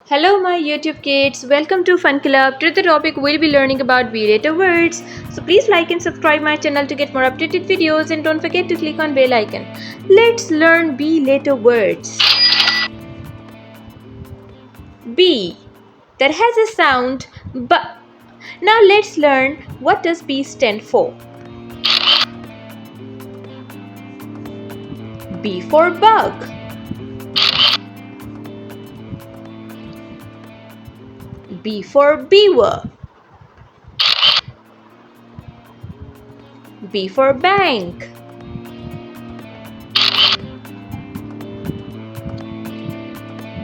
Hello my YouTube kids, welcome to Fun Club. Today the topic we'll be learning about B-letter words. So please like and subscribe my channel to get more updated videos and don't forget to click on bell icon. Let's learn B-letter words. B. That has a sound B. Now let's learn what does B stand for. B for bug. B for beaver. B for bank.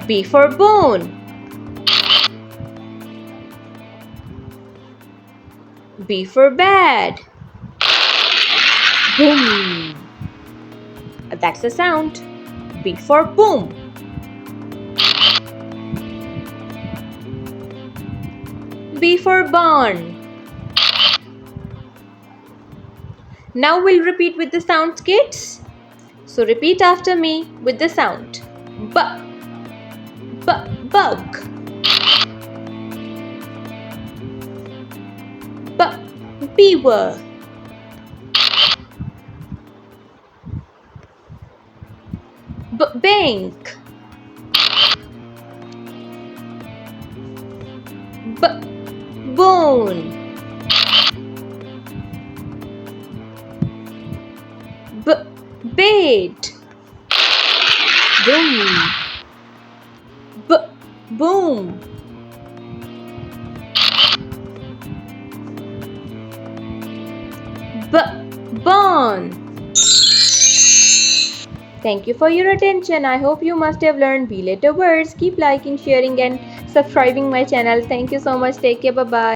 B for bone. B for bad. Boom. That's the sound. B for boom. B for barn. Now we'll repeat with the sounds, kids. So repeat after me with the sound. B, bug. B, beaver. B, bank. B, bone. B, bait. Boom. B, boom. B, barn. Thank you for your attention. I hope you must have learned B-letter words. Keep liking, sharing and subscribing my channel. Thank you so much. Take care. Bye-bye.